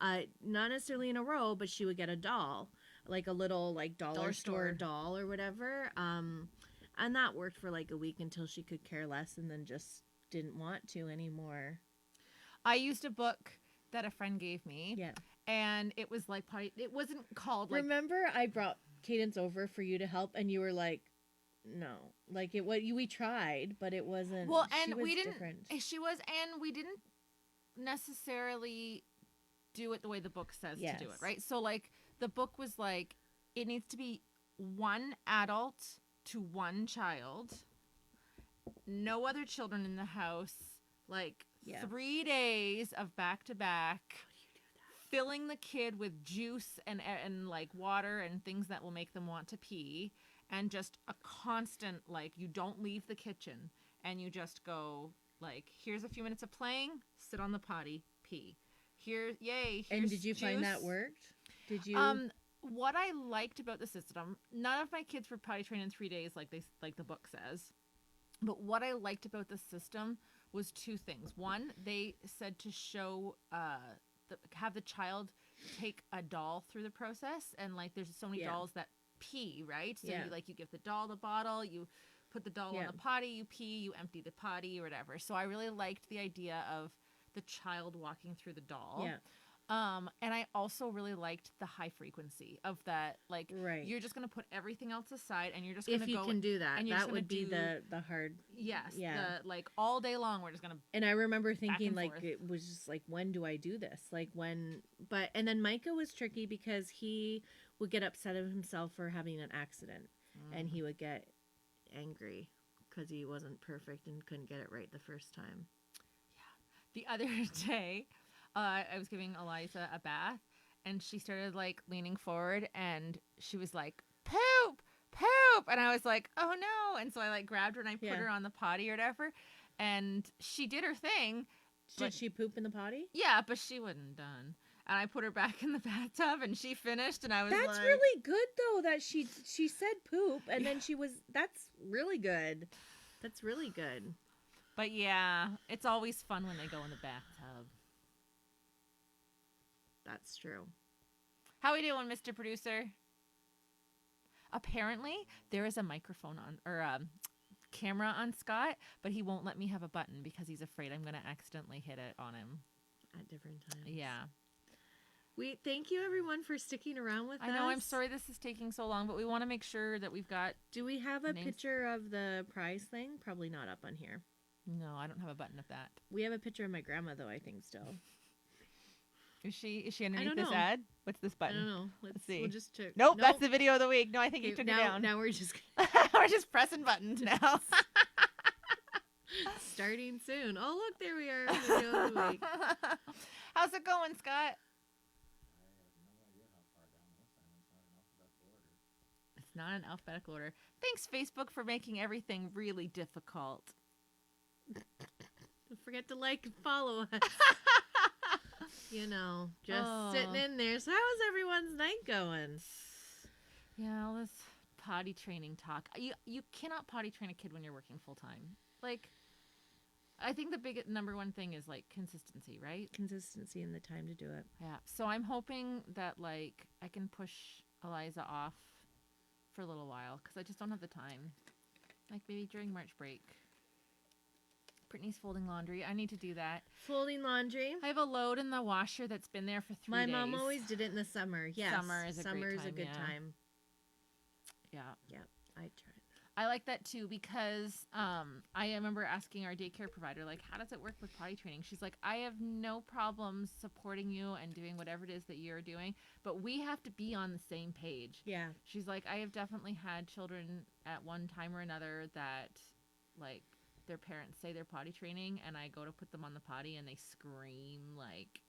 not necessarily in a row, but she would get a doll, like a little like dollar store doll or whatever. And that worked for like a week until she could care less and then just didn't want to anymore. I used a book that a friend gave me. Yeah. And it was like potty. It wasn't called like. Remember I brought Cadence over for you to help, and you were like, no. Like we tried, but it wasn't. Well, she and was we didn't. different. And we didn't necessarily do it the way the book says to do it, right? So like the book was like it needs to be one adult to one child, no other children in the house, like 3 days of back to back, filling the kid with juice and like water and things that will make them want to pee, and just a constant like you don't leave the kitchen and you just go like here's a few minutes of playing, sit on the potty, pee. Here's and did you juice. find that worked? Did you? What I liked about the system, none of my kids were potty trained in 3 days like the book says. But what I liked about the system was two things. One, they said to show have the child take a doll through the process, and like there's so many dolls that pee, right? So you give the doll the bottle, you put the doll on the potty, you pee, you empty the potty or whatever. So I really liked the idea of the child walking through the doll. Yeah. And I also really liked the high frequency of that. Like, you're just going to put everything else aside and you're just going to go. If you can do that, and that would be the hard. Yes. Yeah. Like all day long, we're just going to. And I remember thinking like, it was just like, when do I do this? Like and then Micah was tricky because he would get upset at himself for having an accident and he would get angry because he wasn't perfect and couldn't get it right the first time. The other day, I was giving Eliza a bath, and she started, like, leaning forward, and she was like, poop, poop, and I was like, oh, no, and so I, like, grabbed her, and I put her on the potty or whatever, and she did her thing. Did she poop in the potty? Yeah, but she wasn't done. And I put her back in the bathtub, and she finished, and I was That's really good, though, that she said poop, and then that's really good. That's really good. But yeah, it's always fun when they go in the bathtub. That's true. How we doing, Mr. Producer? Apparently, there is a microphone on or a camera on Scott, but he won't let me have a button because he's afraid I'm going to accidentally hit it on him at different times. Yeah. We thank you everyone for sticking around with us. I know I'm sorry this is taking so long, but we want to make sure that we've got. Do we have a picture of the prize thing? Probably not up on here. No, I don't have a button of that. We have a picture of my grandma, though, I think, still. Is she underneath this ad? What's this button? I don't know. Let's see. We'll just check. Nope, that's the video of the week. No, I think you took it down. Now we're just we're just pressing buttons now. Starting soon. Oh, look, there we are. Video of the week. How's it going, Scott? It's not in alphabetical order. Thanks, Facebook, for making everything really difficult. Don't forget to like and follow us. Just sitting in there. So how is everyone's night going? Yeah, all this potty training talk. You cannot potty train a kid when you're working full time. Like, I think the big number one thing is like consistency, right? Consistency and the time to do it. Yeah. So I'm hoping that like I can push Eliza off for a little while because I just don't have the time. Like maybe during March break. Brittany's folding laundry. I need to do that. Folding laundry. I have a load in the washer that's been there for 3 days. My mom always did it in the summer. Yes. Summer's a good time. Yeah. Yeah. I tried. I like that too because I remember asking our daycare provider, like, how does it work with potty training? She's like, I have no problems supporting you and doing whatever it is that you're doing, but we have to be on the same page. Yeah. She's like, I have definitely had children at one time or another that, like, their parents say they're potty training, and I go to put them on the potty, and they scream like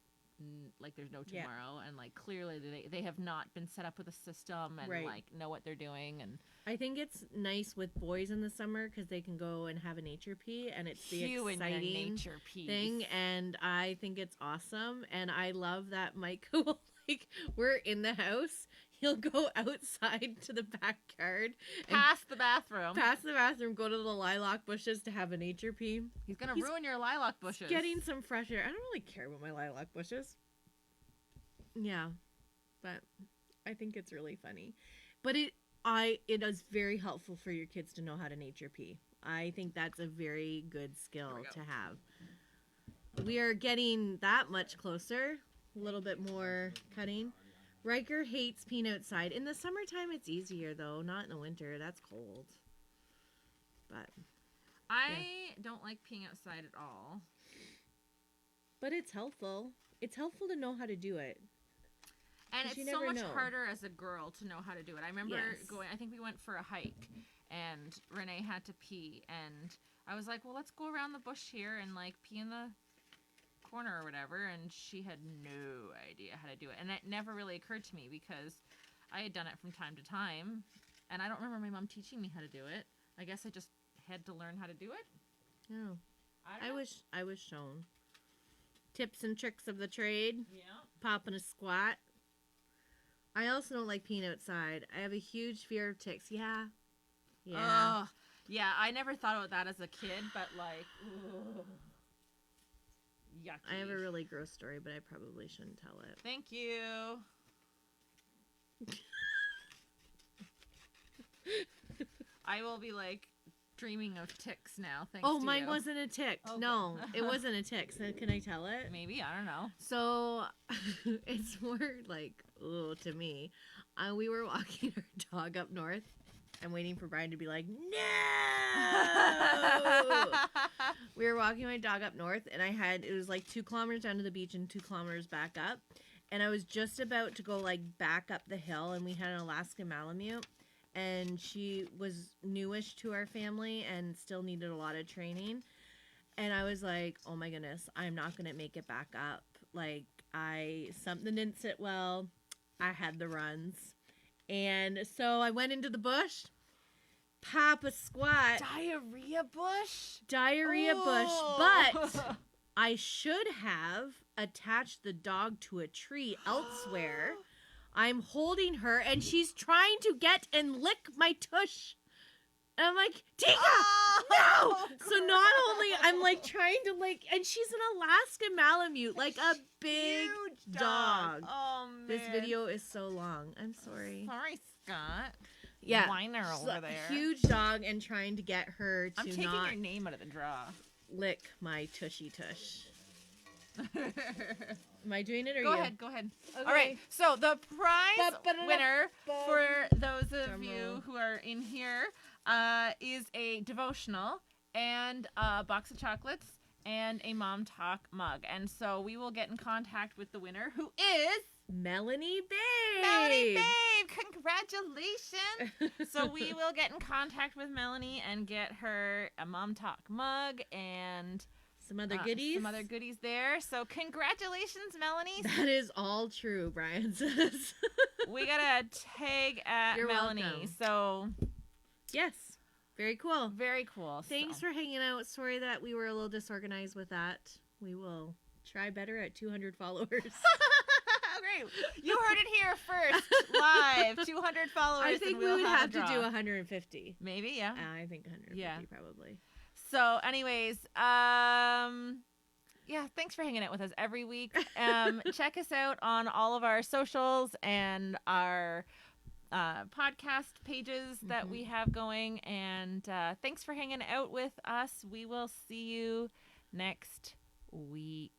there's no tomorrow, and like clearly they have not been set up with a system and like know what they're doing. And I think it's nice with boys in the summer because they can go and have a nature pee, and it's the exciting nature thing. And I think it's awesome, and I love that Mike will we're in the house. He'll go outside to the backyard. Past the bathroom, go to the lilac bushes to have a nature pee. He's going to ruin your lilac bushes. Getting some fresh air. I don't really care about my lilac bushes. Yeah. But I think it's really funny. But it is very helpful for your kids to know how to nature pee. I think that's a very good skill to have. We are getting that much closer. A little bit more cutting. Riker hates peeing outside. In the summertime, it's easier, though. Not in the winter. That's cold. But don't like peeing outside at all. But it's helpful. It's helpful to know how to do it. And 'Cause you it's so never much know. harder as a girl to know how to do it. I remember Yes. I think we went for a hike, and Renee had to pee, and I was like, well, let's go around the bush here and, like, pee in the corner or whatever, and she had no idea how to do it. And it never really occurred to me because I had done it from time to time, and I don't remember my mom teaching me how to do it. I guess I just had to learn how to do it. No. I don't know. I was shown. Tips and tricks of the trade. Yeah. Popping a squat. I also don't like peeing outside. I have a huge fear of ticks. Yeah. Yeah. Ugh. Yeah, I never thought about that as a kid, but, like, ugh. Yucky. I have a really gross story, but I probably shouldn't tell it. Thank you. I will be, like, dreaming of ticks now. Thanks Oh, to mine you. wasn't a tick. Okay. No, it wasn't a tick. So can I tell it? Maybe, I don't know. So it's more like, oh, to me. We were walking our dog up north. I'm waiting for Brian to be like, no! We were walking my dog up north, and it was like 2 kilometers down to the beach and 2 kilometers back up. And I was just about to go, like, back up the hill, and we had an Alaskan Malamute. And she was newish to our family and still needed a lot of training. And I was like, oh my goodness, I'm not going to make it back up. Like, something didn't sit well. I had the runs. And so I went into the bush, pop a squat, Diarrhea bush? bush, but I should have attached the dog to a tree elsewhere. I'm holding her, and she's trying to get and lick my tush. And I'm like, Tika, no! So not only I'm like trying to and she's an Alaskan Malamute, like a big Huge dog. Oh, man. This video is so long. I'm sorry. Sorry, Scott. Yeah, Whiner over there. Huge dog, and trying to get her to I'm taking not your name out of the draw. lick my tushy tush. Am I doing it or Go you? ahead. Okay. All right. So the prize winner ba- for those of drum you roll. who are in here is a devotional and a box of chocolates and a Mom Talk mug. And so we will get in contact with the winner, who is Melanie Babe. Melanie Babe. Congratulations. So we will get in contact with Melanie and get her a Mom Talk mug and Some other goodies. Some other goodies there. So congratulations, Melanie. That is all true, Brian says. We gotta tag at You're Melanie. welcome. So Yes. Very cool. very cool. Thanks for hanging out. Sorry that we were a little disorganized with that. We will try better at 200 followers. Great. You heard it here first, live. 200 followers. I think and we we'll would have have a to draw. do 150. Maybe, yeah. I think 150 Yeah. probably. So, anyways, yeah, thanks for hanging out with us every week. Check us out on all of our socials and our podcast pages that we have going. And thanks for hanging out with us. We will see you next week.